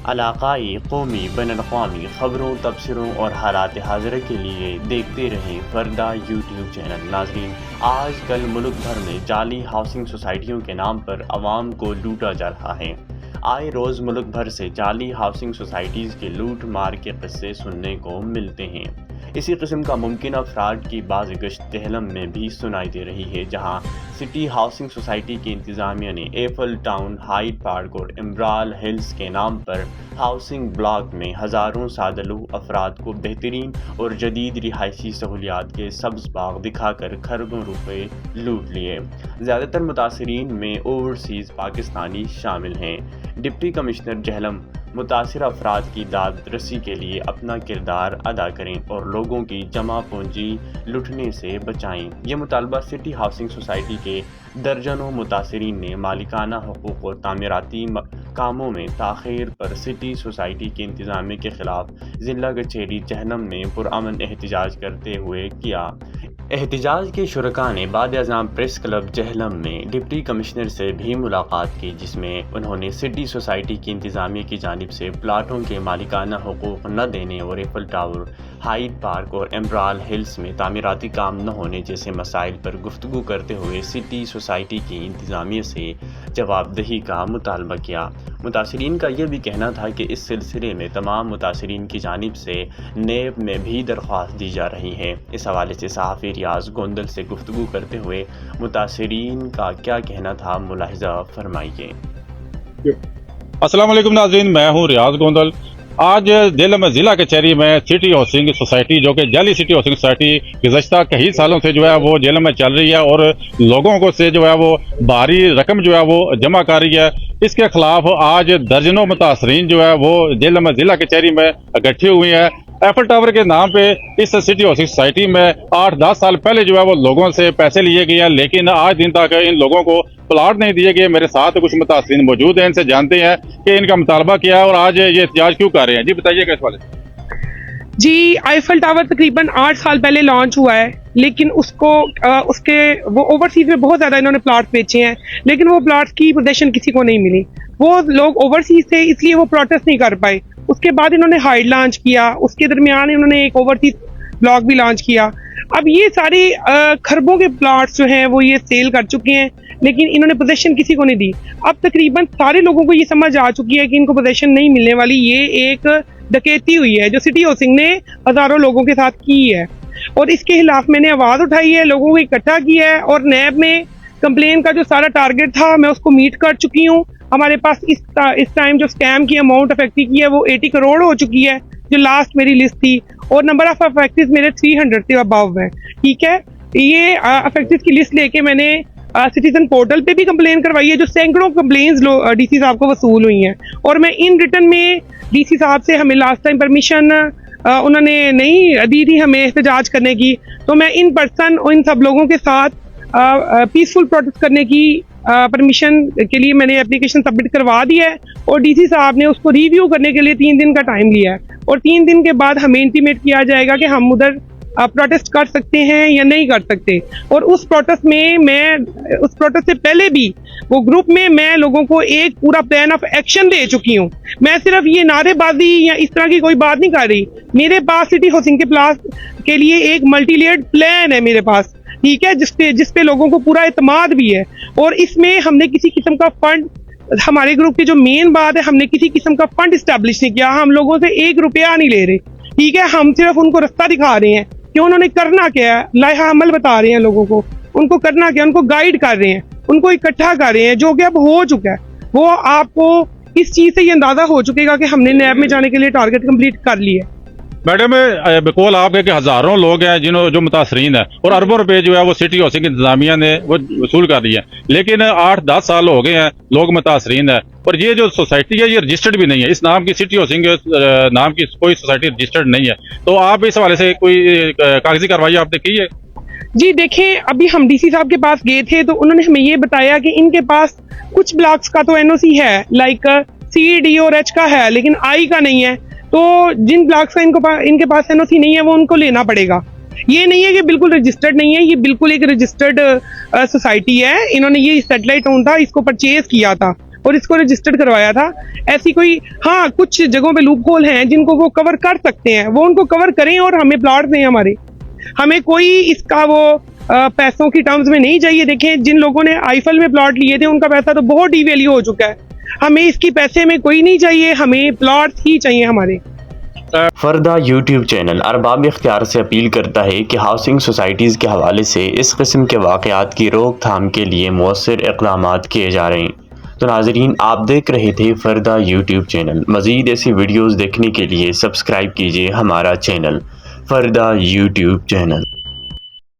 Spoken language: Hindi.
इलाकाई, कौमी, बैनुल-अक़वामी ख़बरों, तबसरों और हालात हाज़िरा के लिए देखते रहें फरदा यूट्यूब चैनल। नाज़रीन, आजकल मुल्क भर में जाली हाउसिंग सोसाइटियों के नाम पर आवाम को लूटा जा रहा है। आए रोज़ मुल्क भर से जाली हाउसिंग सोसाइटीज़ के लूट मार के किस्से सुनने को मिलते हैं। इसी किस्म का मुमकिन फ्रॉड की बाज़गश्त जेहलम में भी सुनाई दे रही है, जहां सिटी हाउसिंग सोसाइटी की इंतज़ामिया ने एफल टाउन, हाइड पार्क और एम्ब्राल हिल्स के नाम पर हाउसिंग ब्लॉक में हज़ारों सादलू अफराद को बेहतरीन और जदीद रिहायशी सहूलियात के सब्ज़ बाग दिखाकर खरबों रुपए लूट लिए। ज़्यादातर मुतासरीन में ओवरसीज़ पाकिस्तानी शामिल हैं। डिप्टी कमिश्नर जेहलम मुतासिर अफराद की दाद रसी के लिए अपना किरदार अदा करें और लोगों की जमा पूंजी लुटने से बचाएं। ये मुतालबा सिटी हाउसिंग सोसाइटी के दर्जनों मुतासरीन ने मालिकाना हुकूक और तामीराती कामों में ताख़ीर पर सिटी सोसाइटी के इंतज़ामिया के ख़िलाफ़ ज़िला कचहरी जेहलम में पुरअमन एहतजाज करते हुए किया। एहतजाज के शुरका ने बाद-ए-आज़म प्रेस क्लब जेहलम में डिप्टी कमिश्नर से भी मुलाकात की, जिसमें उन्होंने सिटी सोसाइटी की इंतज़ामिया की जानिब से प्लाटों के मालिकाना हुकूक न देने और एफल टावर, हाइड पार्क और एम्ब्राल हिल्स में तामीराती काम न होने जैसे मसाइल पर गुफ्तगू करते हुए सिटी सोसाइटी की इंतज़ामिया से जवाबदेही का मुतालबा किया। मुतासरीन का यह भी कहना था कि इस सिलसिले में तमाम मुतासरीन की जानिब से नेब में भी दरख्वास्त दी जा रही है। इस हवाले से सहाफ़ी रियाज गोंदल से गुफ्तगू करते हुए मुतासरीन का क्या कहना था, मुलाहिज़ा फरमाइए। अस्सलाम वालेकुम नाज़रीन, मैं हूँ रियाज गोंदल। आज जेहलम जिला कचहरी में सिटी हाउसिंग सोसाइटी, जो कि जाली सिटी हाउसिंग सोसाइटी गुज़श्ता कई सालों से जो है वो जेहलम में चल रही है और लोगों को से जो है वो भारी रकम जो है वो जमा कर रही है, इसके खिलाफ आज दर्जनों मुतासरीन जो है वो जेहलम जिला कचहरी में इकट्ठे हुए हैं। एफल टावर के नाम पे इस सिटी हाउसिंग सोसाइटी में 8-10 साल पहले जो है वो लोगों से पैसे लिए गए हैं, लेकिन आज दिन तक इन लोगों को प्लाट नहीं दिए गए। मेरे साथ कुछ मुतासरीन मौजूद हैं, इनसे जानते हैं कि इनका मुतालबा क्या है और आज ये एहतजाज क्यों कर रहे हैं। जी बताइएगा इस वाले। जी, आईफल टावर तकरीबन 8 साल पहले लॉन्च हुआ है, लेकिन वो ओवरसीज में बहुत ज़्यादा इन्होंने प्लाट बेचे हैं, लेकिन वो प्लाट की पोजीशन किसी को नहीं मिली। वो लोग ओवरसीज थे, इसलिए वो प्रोटेस्ट नहीं कर पाए। उसके बाद इन्होंने हाइड लॉन्च किया, उसके दरमियान इन्होंने एक ओवरसीज ब्लॉक भी लॉन्च किया। अब ये सारे खरबों के प्लाट्स जो हैं वो ये सेल कर चुके हैं, लेकिन इन्होंने पोजीशन किसी को नहीं दी। अब तकरीबन सारे लोगों को ये समझ आ चुकी है कि इनको पोजीशन नहीं मिलने वाली। ये एक डकैती हुई है जो सिटी हाउसिंग ने हज़ारों लोगों के साथ की है, और इसके खिलाफ मैंने आवाज़ उठाई है, लोगों को इकट्ठा किया है, और नैब में कंप्लेन का जो सारा टारगेट था मैं उसको मीट कर चुकी हूँ। हमारे पास इस टाइम जो स्कैम की अमाउंट अफेक्टेड की है वो 80 करोड़ हो चुकी है, जो लास्ट मेरी लिस्ट थी, और नंबर ऑफ अफेक्टेड मेरे 300 से अबव है। ठीक है, ये अफेक्टेड की लिस्ट लेके मैंने सिटीजन पोर्टल पे भी कंप्लेन करवाई है, जो सैकड़ों कंप्लेन्स डीसी साहब को वसूल हुई हैं, और मैं इन रिटर्न में डीसी साहब से हमें लास्ट टाइम परमिशन उन्होंने नहीं दी थी हमें एहतजाज करने की, तो मैं इन पर्सन इन सब लोगों के साथ पीसफुल प्रोटेस्ट करने की परमिशन के लिए मैंने एप्लीकेशन सबमिट करवा दिया है, और डीसी साहब ने उसको रिव्यू करने के लिए 3 दिन का टाइम लिया है, और 3 दिन के बाद हमें इंटीमेट किया जाएगा कि हम उधर प्रोटेस्ट कर सकते हैं या नहीं कर सकते। और उस प्रोटेस्ट से पहले भी वो ग्रुप में मैं लोगों को एक पूरा प्लान ऑफ एक्शन दे चुकी हूँ। मैं सिर्फ ये नारेबाजी या इस तरह की कोई बात नहीं कर रही। मेरे पास सिटी हाउसिंग के लिए एक मल्टी लेयर्ड प्लान है मेरे पास, ठीक है, जिसपे लोगों को पूरा एतमाद भी है, और इसमें हमने किसी किस्म का फंड, हमारे ग्रुप की जो मेन बात है, हमने किसी किस्म का फंड इस्टेब्लिश नहीं किया। हम लोगों से 1 रुपया नहीं ले रहे, ठीक है, हम सिर्फ उनको रास्ता दिखा रहे हैं कि उन्होंने करना क्या है, लाइहा अमल बता रहे हैं लोगों को, उनको करना क्या, उनको गाइड कर रहे हैं, उनको इकट्ठा कर रहे हैं, जो कि अब हो चुका है। वो आपको इस चीज से ये अंदाजा हो चुकेगा कि हमने नैब में जाने के लिए टारगेट कंप्लीट कर लिया। मैडम, बिल्कुल आपके कि हजारों लोग हैं जो मुतासरीन है, और अरबों रुपए जो है वो सिटी हाउसिंग इंतजामिया ने वो वसूल कर दिए, लेकिन 8-10 साल हो गए हैं, लोग मुतासरीन है, और ये जो सोसाइटी है ये रजिस्टर्ड भी नहीं है। इस नाम की सिटी हाउसिंग नाम की कोई सोसाइटी रजिस्टर्ड नहीं है, तो आप इस हवाले से कोई कागजी कार्रवाई आपने की है? जी देखें, अभी हम डीसी साहब के पास गए थे, तो उन्होंने हमें ये बताया कि इनके पास कुछ ब्लॉक्स का तो एनओसी है, लाइक सी, डी और एच का है, लेकिन आई का नहीं है। तो जिन ब्लॉक्स का इनके पास एनओसी नहीं है वो उनको लेना पड़ेगा। ये नहीं है कि बिल्कुल रजिस्टर्ड नहीं है, ये बिल्कुल एक रजिस्टर्ड सोसाइटी है। इन्होंने ये सैटेलाइट ओन था, इसको परचेज किया था, और इसको रजिस्टर्ड करवाया था। ऐसी कोई, हाँ कुछ जगहों पे लूप होल हैं जिनको वो कवर कर सकते हैं, वो उनको कवर करें और हमें प्लॉट दें हमारे। हमें कोई इसका वो पैसों की टर्म्स में नहीं चाहिए। देखें, जिन लोगों ने आईफल में प्लॉट लिए थे उनका पैसा तो बहुत डिवैल्यू हो चुका है। हमें इसकी पैसे में कोई नहीं चाहिए, हमें प्लॉट ही चाहिए हमारे। फरदा यूट्यूब चैनल अरबाब इख्तियार से अपील करता है कि हाउसिंग सोसाइटीज़ के हवाले से इस किस्म के वाक़यात की रोकथाम के लिए मौसर इक़दामात किए जा रहे हैं। तो नाज़रीन, आप देख रहे थे फरदा यूट्यूब चैनल। मज़ीद ऐसी वीडियोज़ देखने के लिए सब्सक्राइब कीजिए हमारा चैनल फरदा यूट्यूब चैनल।